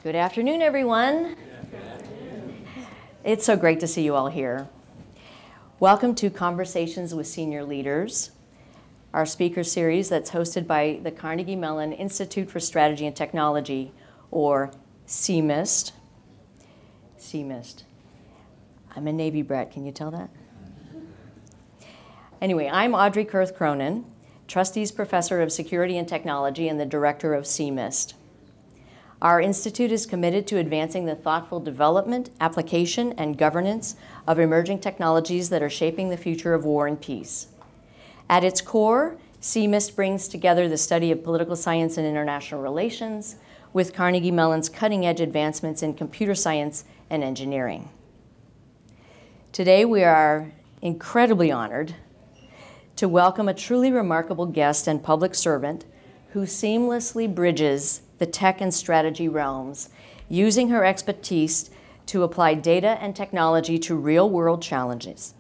Good afternoon, everyone. It's so great to see you all here. Welcome to Conversations with Senior Leaders, our speaker series that's hosted by the Carnegie Mellon Institute for Strategy and Technology, or CMIST. CMIST. I'm a Navy brat, can you tell that? Anyway, I'm Audrey Kurth Cronin, Trustees Professor of Security and Technology and the Director of CMIST. Our institute is committed to advancing the thoughtful development, application, and governance of emerging technologies that are shaping the future of war and peace. At its core, CMIST brings together the study of political science and international relations with Carnegie Mellon's cutting-edge advancements in computer science and engineering. Today, we are incredibly honored to welcome a truly remarkable guest and public servant who seamlessly bridges the tech and strategy realms, using her expertise to apply data and technology to real-world challenges.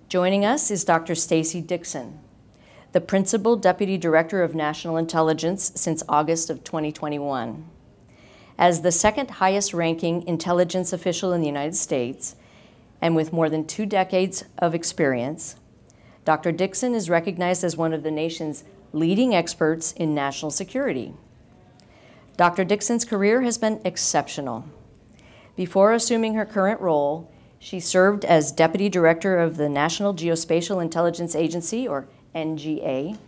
Joining us is Dr. Stacey Dixon, the Principal Deputy Director of National Intelligence since August of 2021. As the second highest ranking intelligence official in the United States, and with more than 2 decades of experience, Dr. Dixon is recognized as one of the nation's leading experts in national security. Dr. Dixon's career has been exceptional. Before assuming her current role, she served as Deputy Director of the National Geospatial-Intelligence Agency, or NGA.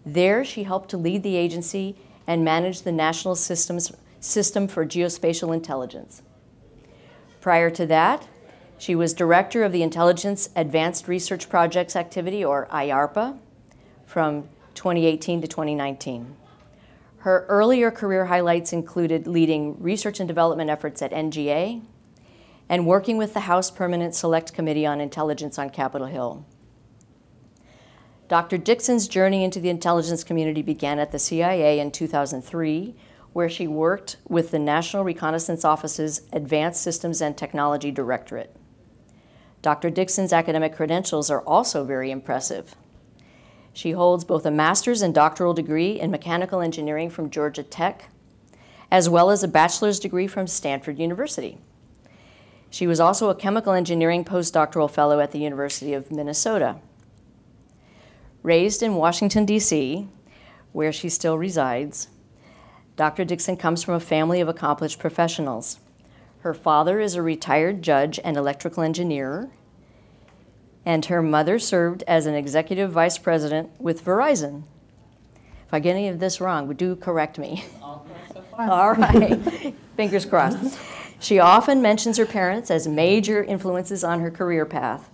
There, she helped to lead the agency and manage the National System for Geospatial Intelligence. Prior to that, she was Director of the Intelligence Advanced Research Projects Activity, or IARPA, from 2018 to 2019. Her earlier career highlights included leading research and development efforts at NGA and working with the House Permanent Select Committee on Intelligence on Capitol Hill. Dr. Dixon's journey into the intelligence community began at the CIA in 2003, where she worked with the National Reconnaissance Office's Advanced Systems and Technology Directorate. Dr. Dixon's academic credentials are also very impressive. She holds both a master's and doctoral degree in mechanical engineering from Georgia Tech, as well as a bachelor's degree from Stanford University. She was also a chemical engineering postdoctoral fellow at the University of Minnesota. Raised in Washington, D.C., where she still resides, Dr. Dixon comes from a family of accomplished professionals. Her father is a retired judge and electrical engineer, and her mother served as an executive vice president with Verizon. If I get any of this wrong, do correct me. All correct so far. All right, fingers crossed. She often mentions her parents as major influences on her career path,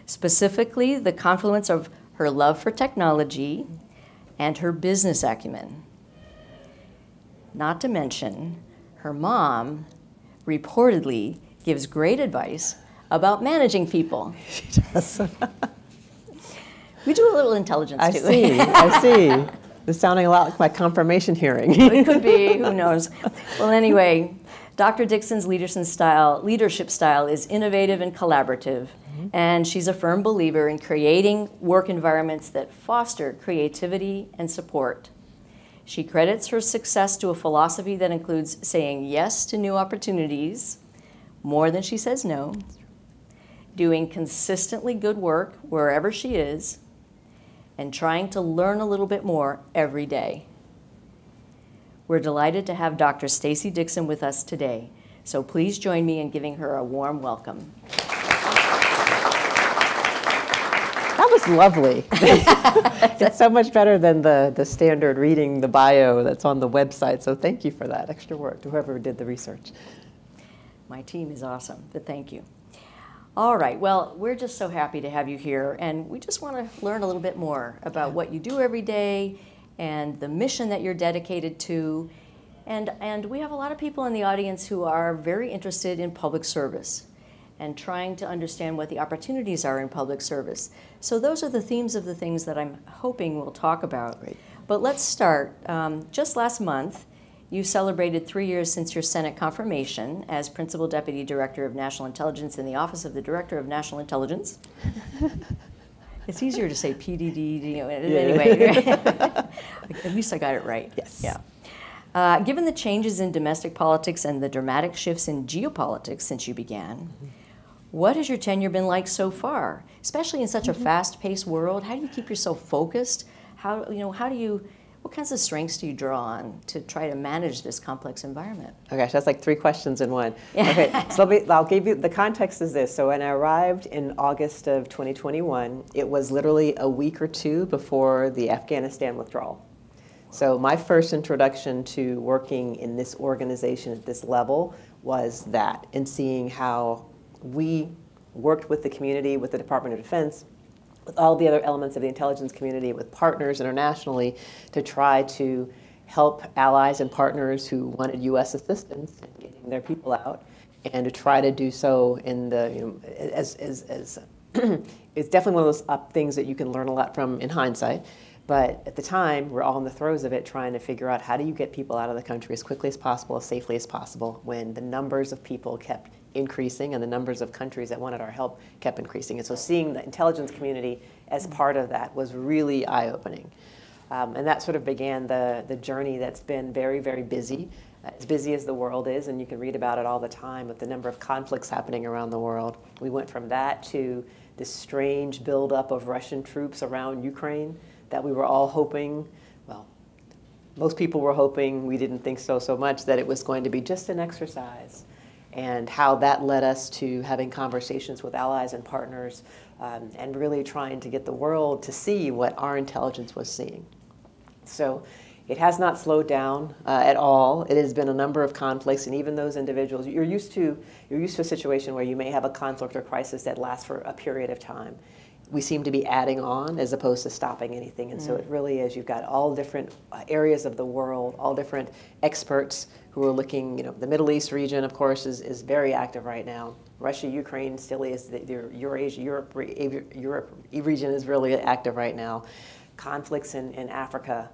specifically the confluence of her love for technology and her business acumen. Not to mention, her mom reportedly gives great advice about managing people. She does. We do a little intelligence, too. I see. It's sounding a lot like my confirmation hearing. It could be, who knows. Well, anyway, Dr. Dixon's leadership style is innovative and collaborative, and she's a firm believer in creating work environments that foster creativity and support. She credits her success to a philosophy that includes saying yes to new opportunities more than she says no, doing consistently good work wherever she is, and trying to learn a little bit more every day. We're delighted to have Dr. Stacey Dixon with us today, so please join me in giving her a warm welcome. That was lovely. It's so much better than the standard reading the bio that's on the website, so thank you for that extra work, to whoever did the research. My team is awesome, but thank you. All right, well, we're just so happy to have you here, and we just want to learn a little bit more about what you do every day and the mission that you're dedicated to. And we have a lot of people in the audience who are very interested in public service and trying to understand what the opportunities are in public service. So those are the themes of the things that I'm hoping we'll talk about. Great. But let's start. Just last month, you celebrated 3 years since your Senate confirmation as Principal Deputy Director of National Intelligence in the Office of the Director of National Intelligence. It's easier to say PDD, anyway. At least I got it right. Yes. Yeah. Given the changes in domestic politics and the dramatic shifts in geopolitics since you began, what has your tenure been like so far? Especially in such a fast-paced world, how do you keep yourself focused? What kinds of strengths do you draw on to try to manage this complex environment? Oh gosh, that's like 3 questions in one. Okay, so I'll give you, the context is this. So when I arrived in August of 2021, it was literally a week or 2 before the Afghanistan withdrawal. So my first introduction to working in this organization at this level was that, and seeing how we worked with the community, with the Department of Defense, with all the other elements of the intelligence community, with partners internationally, to try to help allies and partners who wanted U.S. assistance in getting their people out, and to try to do so in the, it's definitely one of those things that you can learn a lot from in hindsight. But at the time, we're all in the throes of it, trying to figure out how do you get people out of the country as quickly as possible, as safely as possible, when the numbers of people kept increasing and the numbers of countries that wanted our help kept increasing. And so seeing the intelligence community as part of that was really eye-opening. And that sort of began the journey that's been very, very busy, as busy as the world is, and you can read about it all the time with the number of conflicts happening around the world. We went from that to this strange buildup of Russian troops around Ukraine that we were all hoping, well, most people were hoping, we didn't think so much, that it was going to be just an exercise, and how that led us to having conversations with allies and partners, and really trying to get the world to see what our intelligence was seeing. So it has not slowed down at all. It has been a number of conflicts, and even those individuals, you're used to a situation where you may have a conflict or crisis that lasts for a period of time. We seem to be adding on as opposed to stopping anything. And so it really is, you've got all different areas of the world, all different experts who are looking, the Middle East region, of course, is very active right now. Russia, Ukraine still is, the Eurasia, Europe region is really active right now. Conflicts in Africa,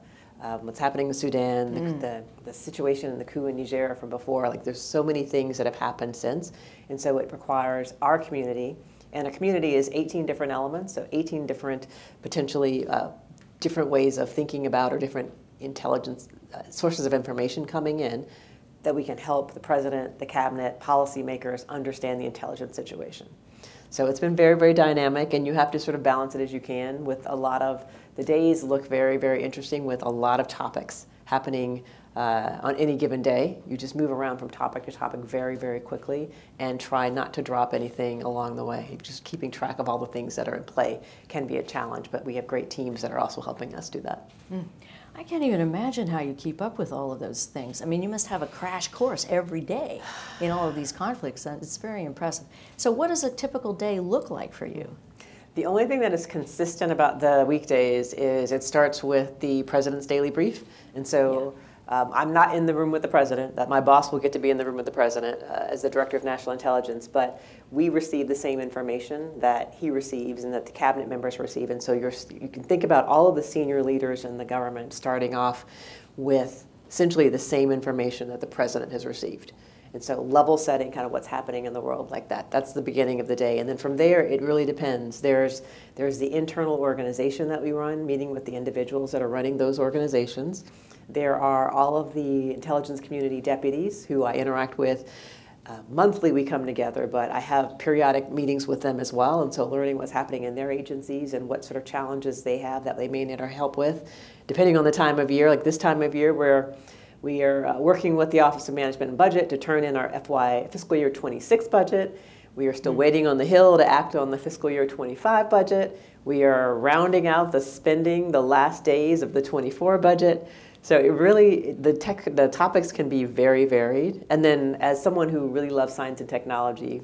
what's happening in Sudan, the situation in the coup in Niger from before, like there's so many things that have happened since. And so it requires our community. And a community is 18 different elements, so 18 different, potentially different ways of thinking about, or different intelligence sources of information coming in, that we can help the president, the cabinet, policymakers understand the intelligence situation. So it's been very, very dynamic, and you have to sort of balance it as you can with a lot of, the days look very, very interesting with a lot of topics happening on any given day. You just move around from topic to topic very, very quickly, and try not to drop anything along the way. Just keeping track of all the things that are in play can be a challenge, but we have great teams that are also helping us do that. I can't even imagine how you keep up with all of those things. I mean, you must have a crash course every day in all of these conflicts. It's very impressive. So what does a typical day look like for you? The only thing that is consistent about the weekdays is it starts with the president's daily brief. And so I'm not in the room with the president. That my boss will get to be in the room with the president as the Director of National Intelligence, but we receive the same information that he receives and that the cabinet members receive. And so you can think about all of the senior leaders in the government starting off with essentially the same information that the president has received. And so level setting kind of what's happening in the world like that. That's the beginning of the day. And then from there, it really depends. There's the internal organization that we run, meeting with the individuals that are running those organizations. There are all of the intelligence community deputies who I interact with. Monthly we come together, but I have periodic meetings with them as well, and so learning what's happening in their agencies and what sort of challenges they have that they may need our help with. Depending on the time of year, like this time of year where we are working with the Office of Management and Budget to turn in our fiscal year 26 budget. We are still waiting on the Hill to act on the fiscal year 25 budget. We are rounding out the spending the last days of the 24 budget. So it really, the topics can be very varied. And then as someone who really loves science and technology,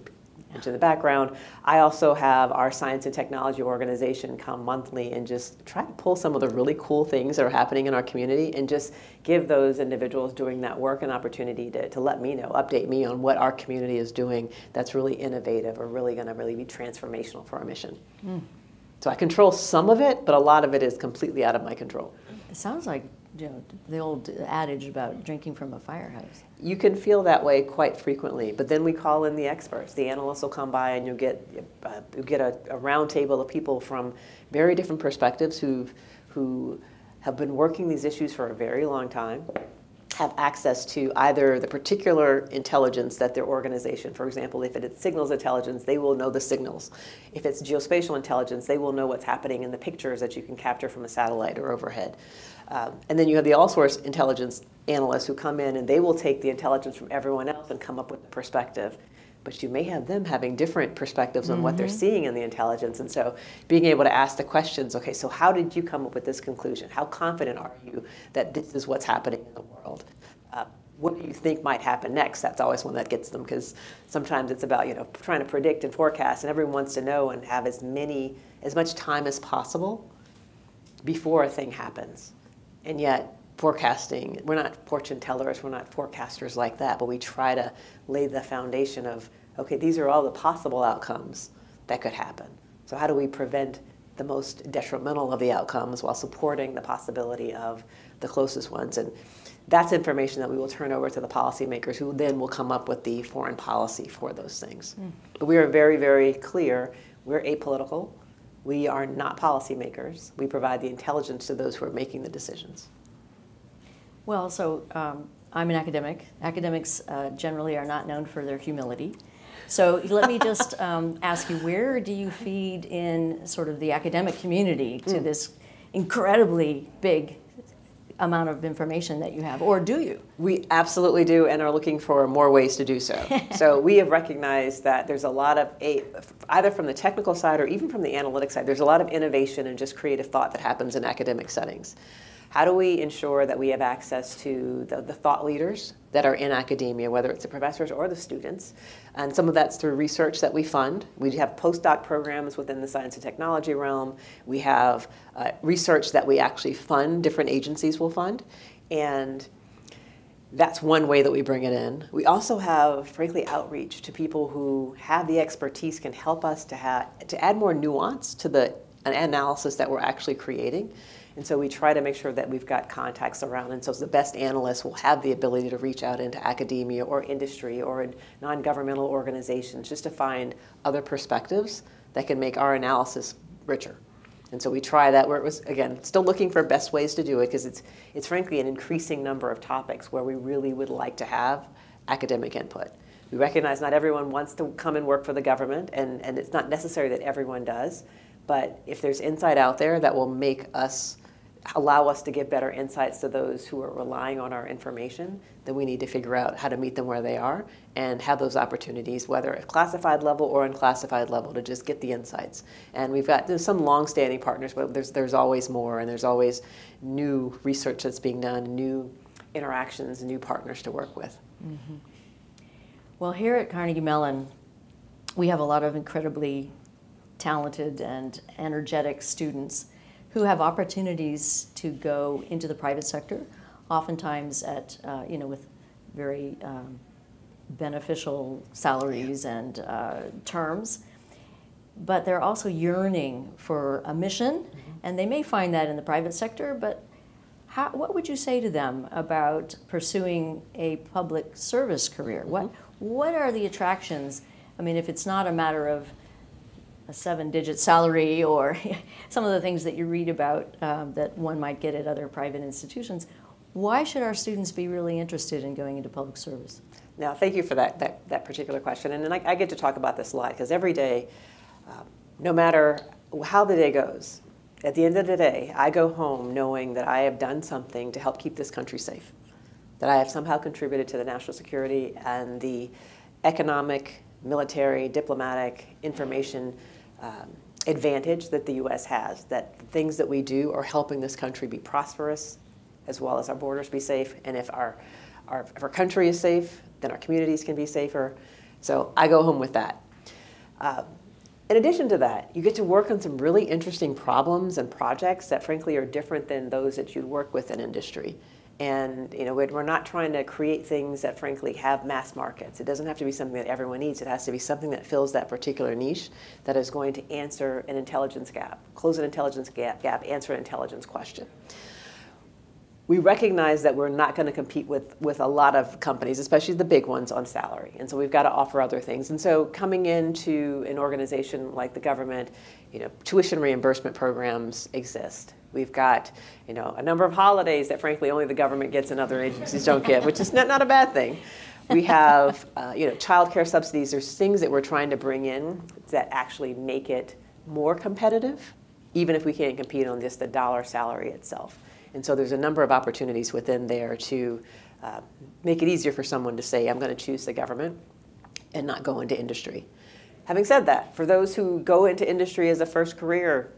which in the background, I also have our science and technology organization come monthly and just try to pull some of the really cool things that are happening in our community and just give those individuals doing that work an opportunity to let me know, update me on what our community is doing that's really innovative or really going to really be transformational for our mission. So I control some of it, but a lot of it is completely out of my control. It sounds like the old adage about drinking from a fire hose. You can feel that way quite frequently, but then we call in the experts. The analysts will come by, and you'll get a round table of people from very different perspectives who have been working these issues for a very long time. have access to either the particular intelligence that their organization, for example, if it's signals intelligence, they will know the signals. If it's geospatial intelligence, they will know what's happening in the pictures that you can capture from a satellite or overhead. And then you have the all-source intelligence analysts who come in and they will take the intelligence from everyone else and come up with a perspective. But you may have them having different perspectives on what they're seeing in the intelligence. And so being able to ask the questions, okay, so how did you come up with this conclusion? How confident are you that this is what's happening in the world? What do you think might happen next? That's always one that gets them, because sometimes it's about, you know, trying to predict and forecast, and everyone wants to know and have as much time as possible before a thing happens. And yet, forecasting, we're not fortune tellers, we're not forecasters like that, but we try to lay the foundation of, okay, these are all the possible outcomes that could happen. So how do we prevent the most detrimental of the outcomes while supporting the possibility of the closest ones? And that's information that we will turn over to the policymakers, who then will come up with the foreign policy for those things. But we are very, very clear, we're apolitical. We are not policymakers. We provide the intelligence to those who are making the decisions. Well, so I'm an academic. Academics generally are not known for their humility. So let me just ask you, where do you feed in sort of the academic community to this incredibly big amount of information that you have, or do you? We absolutely do, and are looking for more ways to do so. So we have recognized that there's a lot of, either from the technical side or even from the analytic side, there's a lot of innovation and just creative thought that happens in academic settings. How do we ensure that we have access to the thought leaders that are in academia, whether it's the professors or the students? And some of that's through research that we fund. We have postdoc programs within the science and technology realm. We have research that we actually fund, different agencies will fund. And that's one way that we bring it in. We also have, frankly, outreach to people who have the expertise, can help us to add more nuance to the analysis that we're actually creating. And so we try to make sure that we've got contacts around, and so the best analysts will have the ability to reach out into academia or industry or non-governmental organizations just to find other perspectives that can make our analysis richer. And so we try that. We're, again, still looking for best ways to do it, because it's frankly an increasing number of topics where we really would like to have academic input. We recognize not everyone wants to come and work for the government, and it's not necessary that everyone does. But if there's insight out there that will allow us to give better insights to those who are relying on our information, then we need to figure out how to meet them where they are and have those opportunities, whether at classified level or unclassified level, to just get the insights. And there's some long-standing partners, but there's always more, and there's always new research that's being done, new interactions, new partners to work with. Mm-hmm. Well, here at Carnegie Mellon, we have a lot of incredibly talented and energetic students who have opportunities to go into the private sector, oftentimes at with very beneficial salaries and terms. But they're also yearning for a mission, and they may find that in the private sector. But what would you say to them about pursuing a public service career? What are the attractions? I mean, if it's not a matter of a 7-digit salary or some of the things that you read about that one might get at other private institutions, why should our students be really interested in going into public service? Now, thank you for that particular question. And then I get to talk about this a lot, because every day, no matter how the day goes, at the end of the day, I go home knowing that I have done something to help keep this country safe, that I have somehow contributed to the national security and the economic, military, diplomatic, information advantage that the U.S. has, that the things that we do are helping this country be prosperous, as well as our borders be safe. And if our country is safe, then our communities can be safer. So I go home with that. In addition to that, you get to work on some really interesting problems and projects that frankly are different than those that you'd work with in industry. And we're not trying to create things that frankly have mass markets. It doesn't have to be something that everyone needs. It has to be something that fills that particular niche, that is going to answer an intelligence gap, close an intelligence gap, answer an intelligence question. we recognize that we're not going to compete with a lot of companies, especially the big ones, on salary. And so we've got to offer other things. And so coming into an organization like the government, tuition reimbursement programs exist. We've got, a number of holidays that frankly only the government gets and other agencies don't get, which is not a bad thing. We have, child care subsidies. There's things that we're trying to bring in that actually make it more competitive, even if we can't compete on just the dollar salary itself. And so there's a number of opportunities within there to make it easier for someone to say, I'm going to choose the government and not go into industry. Having said that, for those who go into industry as a first career,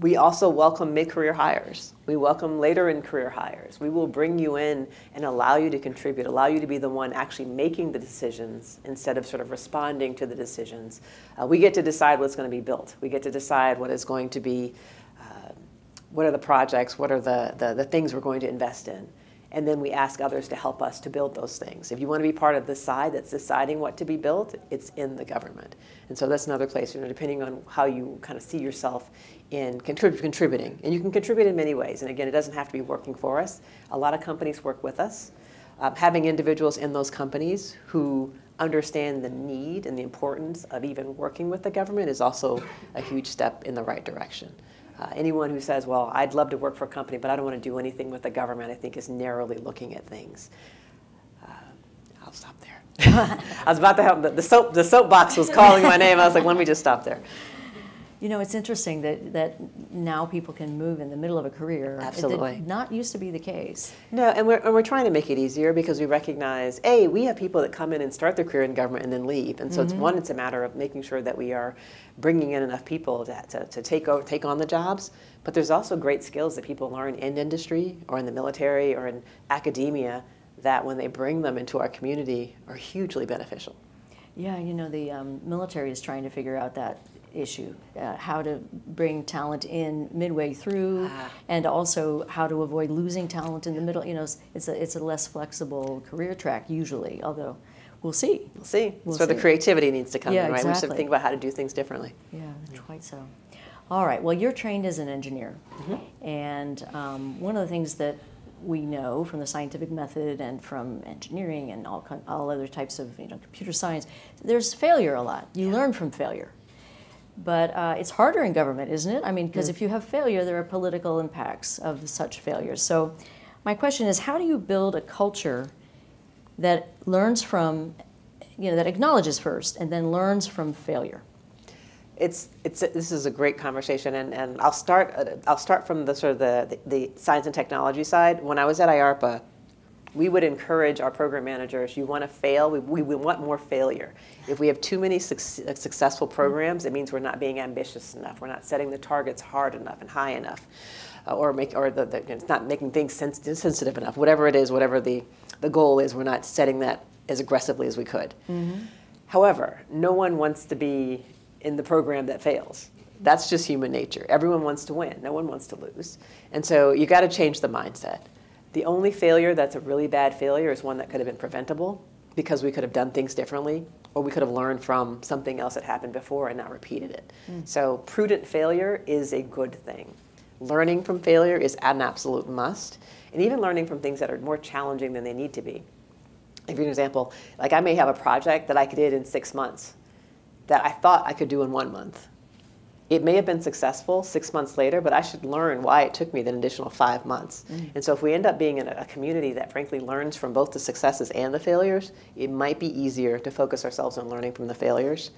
we also welcome mid-career hires. We welcome later in career hires. We will bring you in and allow you to contribute, allow you to be the one actually making the decisions instead of sort of responding to the decisions. We get to decide what's going to be built. We get to decide what is going to be, what are the projects, what are the things we're going to invest in. And then we ask others to help us to build those things. If you want to be part of the side that's deciding what to be built, it's in the government. And so that's another place, depending on how you kind of see yourself in contributing. And you can contribute in many ways. And again, it doesn't have to be working for us. A lot of companies work with us. Having individuals in those companies who understand the need and the importance of even working with the government is also a huge step in the right direction. Anyone who says, well, I'd love to work for a company, but I don't want to do anything with the government, I think is narrowly looking at things. I'll stop there. I was about to have the soapbox was calling my name. I was like, let me just stop there. It's interesting that now people can move in the middle of a career. Absolutely. It did not used to be the case. No, and we're trying to make it easier because we recognize, we have people that come in and start their career in government and then leave. And so it's a matter of making sure that we are bringing in enough people to take on the jobs. But there's also great skills that people learn in industry or in the military or in academia that when they bring them into our community are hugely beneficial. Yeah, the military is trying to figure out that issue, how to bring talent in midway through, and also how to avoid losing talent in the middle. It's a less flexible career track usually, although we'll see. We'll see. So the creativity needs to come in, right? Exactly. We should think about how to do things differently. Yeah, quite so. All right, well, you're trained as an engineer, and one of the things that we know from the scientific method and from engineering and all other types of computer science, there's failure a lot. You learn from failure. But it's harder in government, isn't it? I mean, because if you have failure, there are political impacts of such failures. So my question is, how do you build a culture that learns from, that acknowledges first and then learns from failure? This is a great conversation, and I'll start from the sort of the science and technology side. When I was at IARPA, we would encourage our program managers, you want to fail, we want more failure. If we have too many successful programs, it means we're not being ambitious enough, we're not setting the targets hard enough and high enough, or it's not making things sensitive enough. Whatever it is, whatever the goal is, we're not setting that as aggressively as we could. However, no one wants to be in the program that fails. That's just human nature. Everyone wants to win, no one wants to lose. And so you got to change the mindset. The only failure that's a really bad failure is one that could have been preventable because we could have done things differently, or we could have learned from something else that happened before and not repeated it. So prudent failure is a good thing. Learning from failure is an absolute must, and even learning from things that are more challenging than they need to be. If you're an example, like I may have a project that I did in 6 months that I thought I could do in 1 month. It may have been successful 6 months later, but I should learn why it took me the additional 5 months. And so if we end up being in a community that frankly learns from both the successes and the failures, it might be easier to focus ourselves on learning from the failures.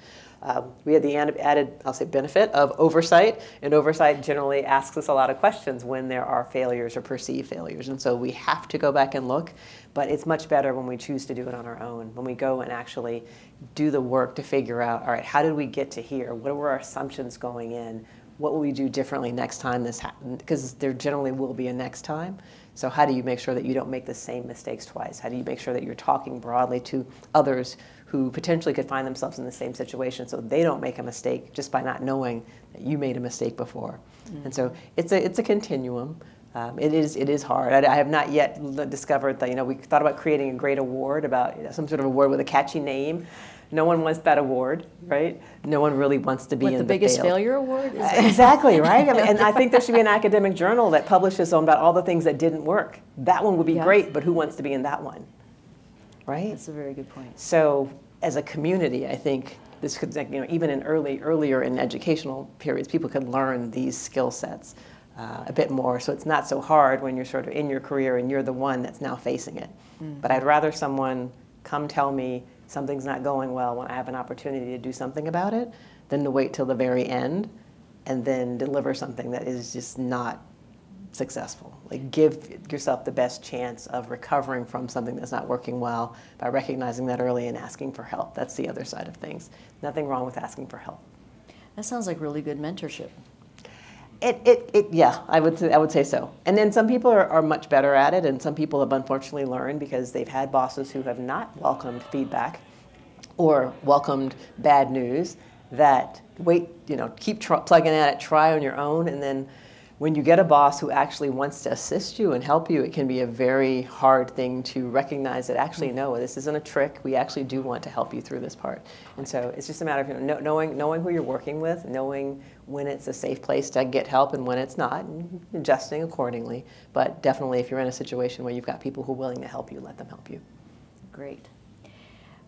We had the added, I'll say, benefit of oversight, and oversight generally asks us a lot of questions when there are failures or perceived failures. And so we have to go back and look, but it's much better when we choose to do it on our own, when we go and actually do the work to figure out, all right, how did we get to here? What were our assumptions going in? What will we do differently next time this happens? Because there generally will be a next time. So how do you make sure that you don't make the same mistakes twice? How do you make sure that you're talking broadly to others who potentially could find themselves in the same situation so they don't make a mistake just by not knowing that you made a mistake before? And so it's a continuum. It is hard. I have not yet discovered that, we thought about creating a great award, about some sort of award with a catchy name. No one wants that award, right? No one really wants to be in the biggest failed. failure award? Is Exactly, right? I mean, and I think there should be an academic journal that publishes on about all the things that didn't work. That one would be great, but who wants to be in that one, right? That's a very good point. So as a community, I think this could, even in earlier in educational periods, people could learn these skill sets a bit more. So it's not so hard when you're sort of in your career and you're the one that's now facing it. But I'd rather someone come tell me something's not going well when I have an opportunity to do something about it than to wait till the very end and then deliver something that is just not successful. Like, give yourself the best chance of recovering from something that's not working well by recognizing that early and asking for help. That's the other side of things. Nothing wrong with asking for help. That sounds like really good mentorship. Yeah, I would say so. And then some people are much better at it, and some people have unfortunately learned because they've had bosses who have not welcomed feedback or welcomed bad news, that keep plugging at it, try on your own, and then when you get a boss who actually wants to assist you and help you, it can be a very hard thing to recognize that actually, no, this isn't a trick. We actually do want to help you through this part. And so it's just a matter of knowing who you're working with, knowing when it's a safe place to get help and when it's not, and adjusting accordingly. But definitely, if you're in a situation where you've got people who are willing to help you, let them help you. Great.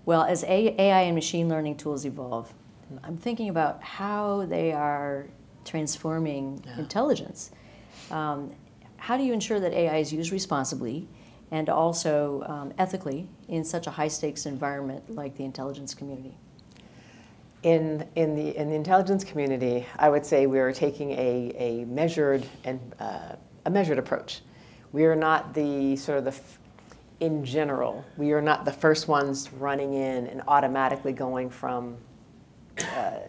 Well, as AI and machine learning tools evolve, I'm thinking about how they are transforming intelligence. How do you ensure that AI is used responsibly and also ethically in such a high-stakes environment like the intelligence community? In the intelligence community, I would say we are taking a measured approach. We are not in general, we are not the first ones running in and automatically going from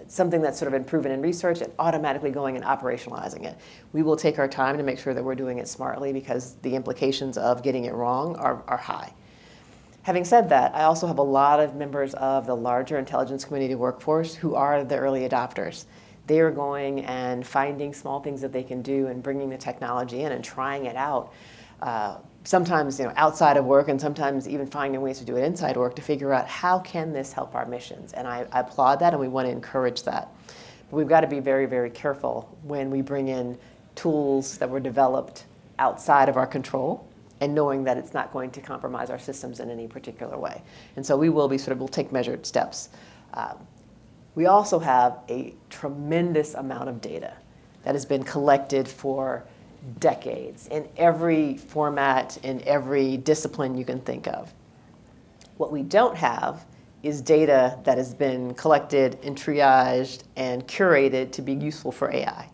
something that's sort of been proven in research and automatically going and operationalizing it. We will take our time to make sure that we're doing it smartly because the implications of getting it wrong are high. Having said that, I also have a lot of members of the larger intelligence community workforce who are the early adopters. They are going and finding small things that they can do and bringing the technology in and trying it out. Sometimes outside of work, and sometimes even finding ways to do it inside work to figure out how can this help our missions. And I applaud that, and we want to encourage that. But we've got to be very, very careful when we bring in tools that were developed outside of our control and knowing that it's not going to compromise our systems in any particular way. And so we'll take measured steps. We also have a tremendous amount of data that has been collected for decades in every format, in every discipline you can think of. What we don't have is data that has been collected and triaged and curated to be useful for AI.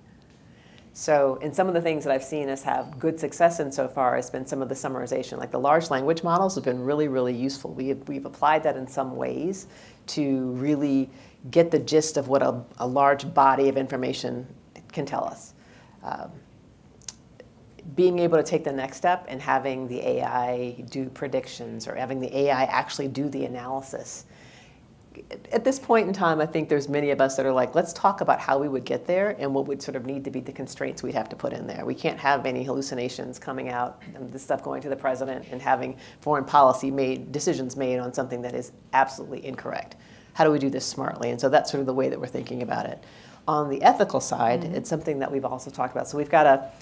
So in some of the things that I've seen us have good success in so far has been some of the summarization. Like the large language models have been really, really useful. We've applied that in some ways to really get the gist of what a large body of information can tell us. Being able to take the next step and having the AI do predictions or having the AI actually do the analysis. At this point in time, I think there's many of us that are like, let's talk about how we would get there and what would sort of need to be the constraints we'd have to put in there. We can't have any hallucinations coming out and this stuff going to the president and having foreign policy decisions made on something that is absolutely incorrect. How do we do this smartly? And so that's sort of the way that we're thinking about it. On the ethical side, it's something that we've also talked about. So we've got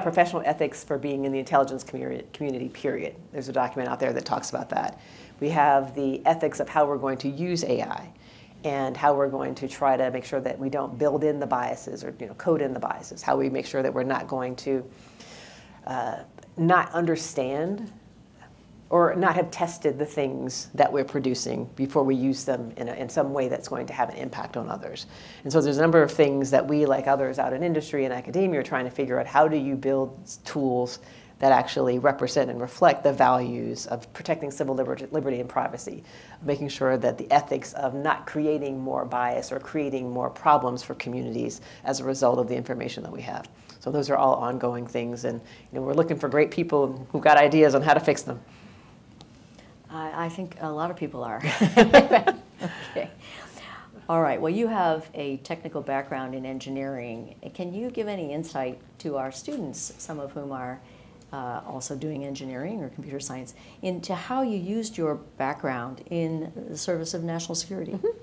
professional ethics for being in the intelligence community, period. There's a document out there that talks about that. We have the ethics of how we're going to use AI and how we're going to try to make sure that we don't build in the biases or code in the biases, how we make sure that we're not going to not understand or not have tested the things that we're producing before we use them in some way that's going to have an impact on others. And so there's a number of things that we, like others out in industry and academia, are trying to figure out how do you build tools that actually represent and reflect the values of protecting civil liberty and privacy, making sure that the ethics of not creating more bias or creating more problems for communities as a result of the information that we have. So those are all ongoing things, and we're looking for great people who've got ideas on how to fix them. I think a lot of people are. Okay. All right. Well, you have a technical background in engineering. Can you give any insight to our students, some of whom are also doing engineering or computer science, into how you used your background in the service of national security. Mm-hmm.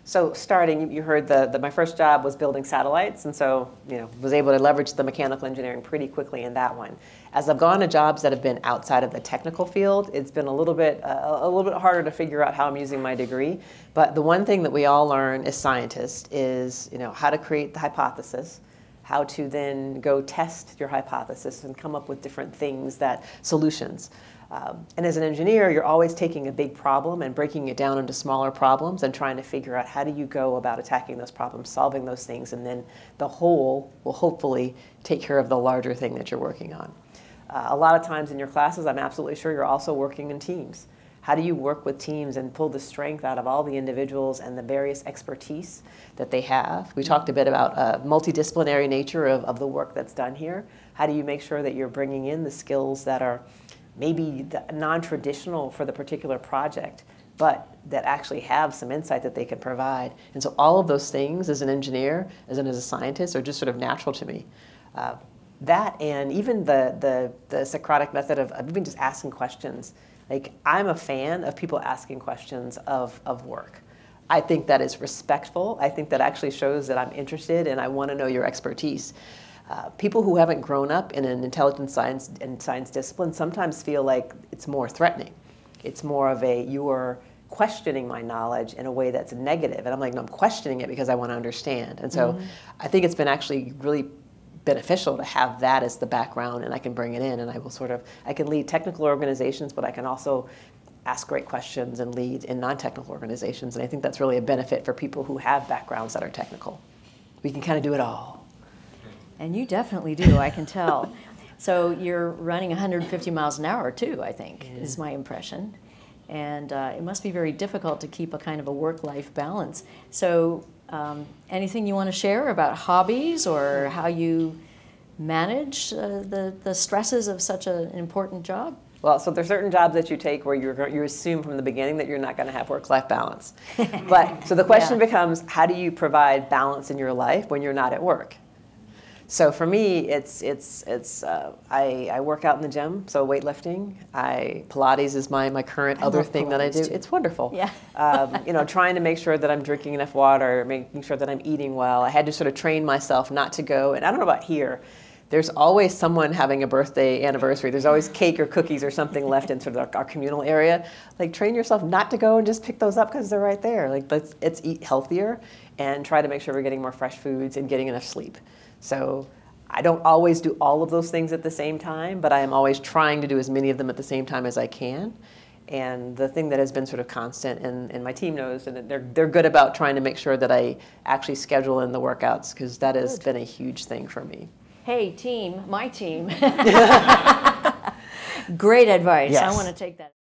So starting, you heard my first job was building satellites, and so was able to leverage the mechanical engineering pretty quickly in that one. As I've gone to jobs that have been outside of the technical field, it's been a little bit harder to figure out how I'm using my degree. But the one thing that we all learn as scientists is how to create the hypothesis, how to then go test your hypothesis and come up with different solutions. And as an engineer, you're always taking a big problem and breaking it down into smaller problems and trying to figure out how do you go about attacking those problems, solving those things, and then the whole will hopefully take care of the larger thing that you're working on. A lot of times in your classes, I'm absolutely sure you're also working in teams. How do you work with teams and pull the strength out of all the individuals and the various expertise that they have? We talked a bit about multidisciplinary nature of the work that's done here. How do you make sure that you're bringing in the skills that are maybe non-traditional for the particular project, but that actually have some insight that they can provide? And so all of those things as an engineer, as a scientist, are just sort of natural to me. That and even the Socratic method of even just asking questions. Like, I'm a fan of people asking questions of work. I think that is respectful. I think that actually shows that I'm interested and I want to know your expertise. People who haven't grown up in an intelligence science and science discipline sometimes feel like it's more threatening. It's more of you are questioning my knowledge in a way that's negative. And I'm like, no, I'm questioning it because I want to understand. And so I think it's been actually really beneficial to have that as the background, and I can bring it in, and I can lead technical organizations, but I can also ask great questions and lead in non-technical organizations. And I think that's really a benefit for people who have backgrounds that are technical. We can kind of do it all. And you definitely do, I can tell. So you're running 150 miles an hour too, I think, is my impression. And it must be very difficult to keep a kind of a work-life balance. So anything you want to share about hobbies or how you manage the stresses of such an important job? Well, so there's certain jobs that you take where you assume from the beginning that you're not going to have work-life balance. But so the question becomes, how do you provide balance in your life when you're not at work? So for me, I work out in the gym, so weightlifting. Pilates is my current other thing that I do. It's wonderful. Yeah. Trying to make sure that I'm drinking enough water, making sure that I'm eating well. I had to sort of train myself not to go, and I don't know about here, there's always someone having a birthday anniversary. There's always cake or cookies or something left in sort of our communal area. Like, train yourself not to go and just pick those up because they're right there. Like, let's eat healthier and try to make sure we're getting more fresh foods and getting enough sleep. So I don't always do all of those things at the same time, but I am always trying to do as many of them at the same time as I can. And the thing that has been sort of constant, and my team knows, and they're good about trying to make sure that I actually schedule in the workouts, because that has been a huge thing for me. Hey, team, my team. Great advice. Yes. I want to take that.